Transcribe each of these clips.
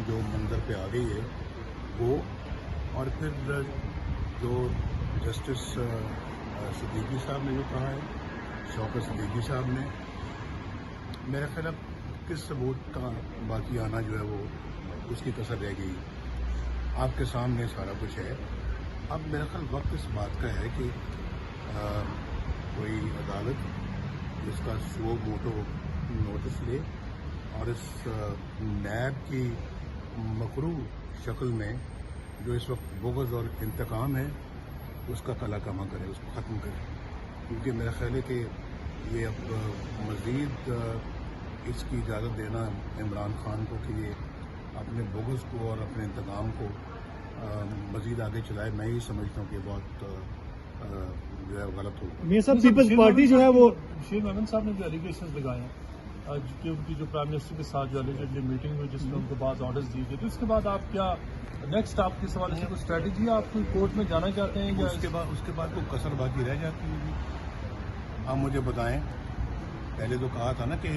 जो मंजर पे आ गई है वो, और फिर जो जस्टिस सिद्दीकी साहब ने जो कहा है, शौकत सिद्दीकी साहब ने, मेरा ख्याल अब किस सबूत का बाकी आना जो है वो उसकी कसर रह गई। आपके सामने सारा कुछ है। अब मेरा ख्याल वक्त इस बात का है कि कोई अदालत इसका सुओ मोटो नोटिस ले और इस नैब की मकरू शक्ल में जो इस वक्त बुग़्ज़ और इंतकाम है उसका कला कमा करे, उसको ख़त्म करे, क्योंकि मेरा ख्याल है कि ये अब मज़ीद इसकी इजाज़त देना इमरान खान को कि ये अपने बुग़्ज़ को और अपने इंतकाम को मज़ीद आगे चलाए, मैं ही समझता हूँ कि बहुत जो है गलत होगा। मियां साहब, पीपल्स पार्टी जो है वो बशीर मेमन साहब ने जो एलिगेशन लगाए हैं कि उनकी जो प्राइम मिनिस्टर के साथ जो एलिगेटली मीटिंग हुई जिसमें उनको बाद ऑर्डर्स दिए गए, तो उसके बाद आप क्या नेक्स्ट आपके सवाल से कोई स्ट्रेटजी आप कोई कोर्ट में जाना चाहते हैं या उसके बाद कोई कसर बाकी रह जाती होगी? आप मुझे बताएं। पहले तो कहा था ना कि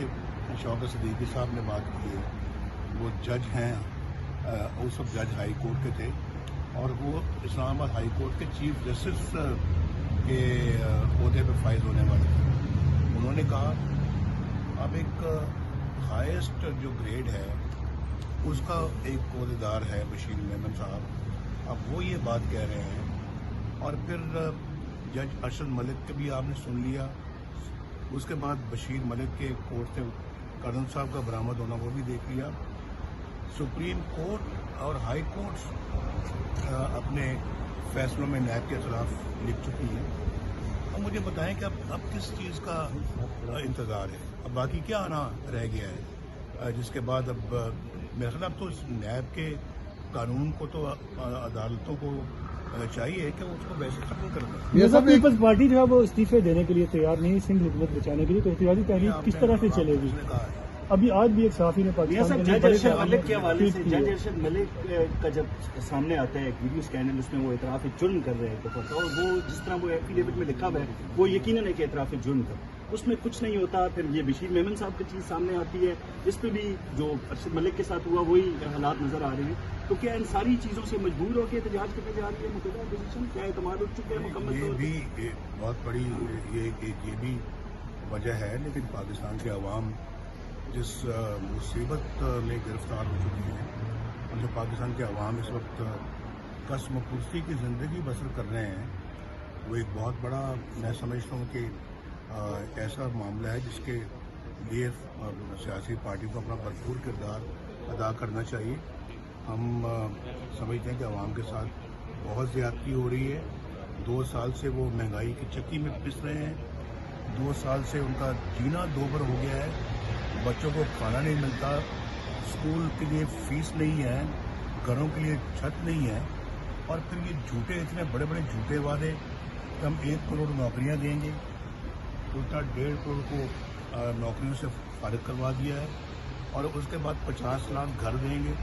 शौकत सिद्दीकी साहब ने बात की है, वो जज हैं, उस वक्त जज हाई कोर्ट के थे और वो इस्लामाबाद हाई कोर्ट के चीफ जस्टिस के ओहदे पर फाइज होने वाले थे। उन्होंने कहा अब एक हाईएस्ट जो ग्रेड है उसका एक ओहदेदार है बशीर मेमन साहब, अब वो ये बात कह रहे हैं। और फिर जज अरशद मलिक के भी आपने सुन लिया, उसके बाद बशीर मलिक के कोर्ट से कर्नल साहब का बरामद होना वो भी देख लिया। सुप्रीम कोर्ट और हाई कोर्ट अपने फैसलों में नैब के खिलाफ लिख चुकी हैं। अब मुझे बताएं कि अब किस चीज़ का इंतज़ार है, अब बाकी क्या आना रह गया है, जिसके बाद अब मेरे ख्याल तो नैब के कानून को तो अदालतों को चाहिए कि उसको वैसे खत्म कर दें। मियां साहब, पीपल्स पार्टी जो है वो इस्तीफे देने के लिए तैयार नहीं, सिंध हुकूमत बचाने के लिए, तो एहतियाती तहरीक किस तरह से चलेगी? अभी आज भी एक सहाफ़ी ने पाकिस्तान जज अरशद मलिक के हवाले से, जज अरशद मलिक का जब सामने आता है एक वीडियो स्कैंडल, उसमें वो एतराफ़ जुर्म कर रहे हैं और वो जिस तरह वो एफिडेविट में लिखा हुआ है वो यकीनन है कि एतराफ़ जुर्म कर, उसमें कुछ नहीं होता। फिर ये बशीर मेमन साहब की चीज़ सामने आती है, इस पर भी जो अरशद मलिक के साथ हुआ वही हालात नज़र आ रहे हैं। तो क्या इन सारी चीज़ों से मजबूर होकर एहतजाज करने जा रही है मुकद्दर अपोजिशन? क्या एतमाद उठ चुके हैं मुकम्मल? ये भी बहुत बड़ी ये भी वजह है, लेकिन पाकिस्तान के अवाम जिस मुसीबत में गिरफ्तार हो चुकी है और जो पाकिस्तान के अवाम इस वक्त कसम पुर्सी की ज़िंदगी बसर कर रहे हैं, वो एक बहुत बड़ा, मैं समझता हूँ कि ऐसा मामला है जिसके लिए सियासी पार्टी को अपना भरपूर किरदार अदा करना चाहिए। हम समझते हैं कि अवाम के साथ बहुत ज़्यादती हो रही है। 2 साल से वो महंगाई की चक्की में पिस रहे हैं, 2 साल से उनका जीना दोबर हो गया है, बच्चों को खाना नहीं मिलता, स्कूल के लिए फीस नहीं है, घरों के लिए छत नहीं है, और फिर ये झूठे, इतने बड़े बड़े झूठे वादे कि हम 1 करोड़ नौकरियां देंगे, उल्टा 1.5 करोड़ को नौकरियों से फारिग करवा दिया है, और उसके बाद 50 लाख घर देंगे,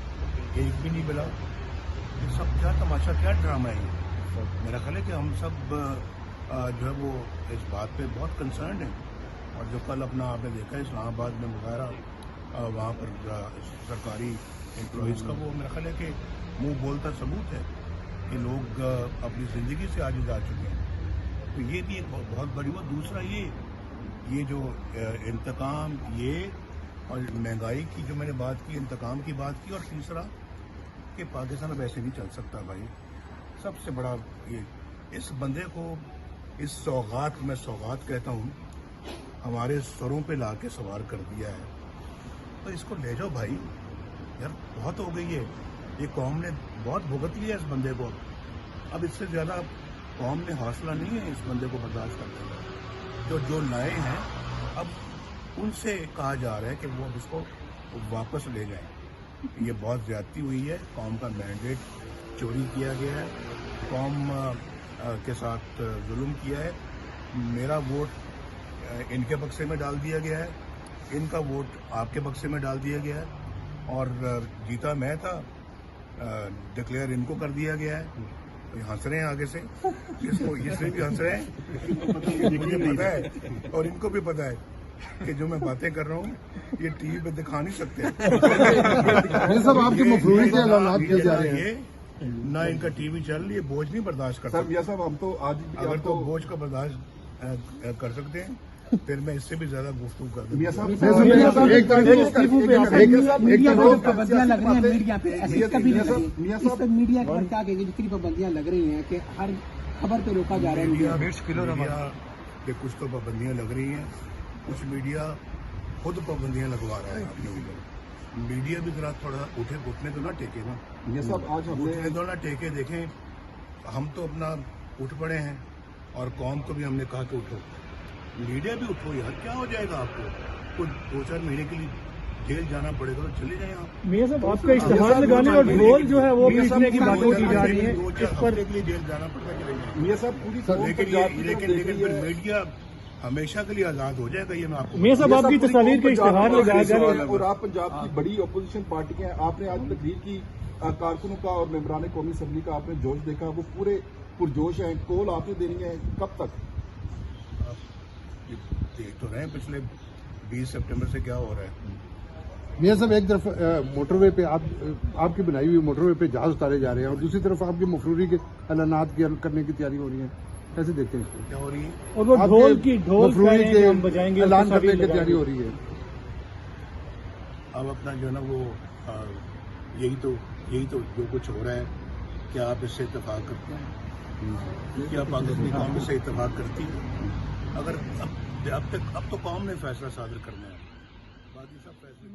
एक भी नहीं मिला। ये सब क्या तमाशा, क्या ड्रामा है ये? मेरा ख्याल है कि हम सब जो है वो इस बात पे बहुत कंसर्न है। और जो कल अपना आपने देखा इस्लामाबाद में वगैरह वहाँ पर सरकारी एम्प्लॉइज़ का वो मेरा ख्याल है कि मुंह बोलता सबूत है कि लोग अपनी ज़िंदगी से आजिज़ आ चुके हैं। तो ये भी एक बहुत बड़ी बात। दूसरा ये जो इंतकाम, ये और महंगाई की जो मैंने बात की, इंतकाम की बात की, और तीसरा कि पाकिस्तान अब ऐसे नहीं चल सकता भाई। सबसे बड़ा ये इस बंदे को, इस सौगात, मैं सौगात कहता हूँ, हमारे सरों पे ला के सवार कर दिया है, तो इसको ले जाओ भाई। यार बहुत हो गई है, ये कौम ने बहुत भुगत लिया इस बंदे को, अब इससे ज़्यादा कौम में हौसला नहीं है इस बंदे को बर्दाश्त करने का। जो लाए हैं अब उनसे कहा जा रहा है कि वो अब इसको वापस ले जाएं। ये बहुत ज़्यादती हुई है, कौम का मैंडेट चोरी किया गया है, कौम के साथ जुल्म किया है। मेरा वोट इनके बक्से में डाल दिया गया है, इनका वोट आपके बक्से में डाल दिया गया है, और जीता मैं था, डिक्लेयर इनको कर दिया गया है। ये हंस रहे हैं आगे से, इसको ये भी हंस रहे हैं, मुझे पता है और इनको भी पता है कि जो मैं बातें कर रहा हूँ ये टीवी पे दिखा नहीं सकते। ये सब आपके मफरूरी के ऐलानात किए जा रहे हैं। ना इनका टीवी चल रही है, बोझ नहीं बर्दाश्त कर सर सकते। मियां साहब हम तो आज अगर तो बोझ का बर्दाश्त कर सकते हैं फिर मैं इससे भी ज्यादा गुफ्तगू कर दूंगा। मियां साहब एक पाबंदियां लग रही हैं मीडिया पे, ऐसे कभी नहीं लगी। मियां इस पर मीडिया पर क्या कहेंगे? जितनी पाबंदियां लग रही हैं कि हर खबर पे रोका जा रहा है मीडिया मीडिया पे कुछ तो पाबंदियां लग रही हैं, कुछ मीडिया खुद पाबंदियां लगवा रहा है अपने ऊपर। मीडिया भी जरा थोड़ा उठने तो ना टेके ना, मियां साहब आज उठने तो ना टेके। देखें हम तो अपना उठ पड़े हैं और कौम को भी हमने कहा कि उठो, मीडिया भी उठो यार, क्या हो जाएगा आपको? कुछ 2-4 महीने के लिए जेल जाना पड़ेगा तो चले जाएं आप। मियां साहब आपका इश्तेहार लगाने और ढोल जो है वो बेचने की बातें की जा रही है, 2-4 इस पर हफ्ते के लिए जेल जाना पड़ेगा, चले जाएं। मियां साहब पूरी लेकिन फिर मीडिया हमेशा के लिए आजाद हो जाएगा, ये मैं आपको मियां साहब आपकी तस्वीर के इश्तेहार लगाया जा रहा है। और आप पंजाब की बड़ी अपोजिशन पार्टी हैं, आपने आज तकरीर की कारकुनों का और मेंबरान कौमी असम्बली का आपने जोश देखा, वो पूरे पुरजोश हैं। कॉल आपने देनी है कब तक? देख तो रहे हैं पिछले 20 सितंबर से क्या हो रहा है। मियां साहब एक तरफ मोटरवे पे आपकी बनाई हुई मोटरवे पे जहाज उतारे जा रहे हैं और दूसरी तरफ आपकी मफरूरी के ऐलानात करने की तैयारी हो रही है, कैसे देखते हैं इसको? क्या हो रही है? और वो ढोल कह रहे हैं कि हम बजाएंगे, ऐलान उसको करने की लगाएंगे। तैयारी हो रही है। अब अपना जो है ना वो यही तो जो कुछ हो रहा है, क्या आप इससे इत्तेफाक करते हैं? क्या पाकिस्तानी कौम इससे इत्तेफाक करती है? अगर अब तो कौम ने फैसला सादर करना है, बाकी सब फैसले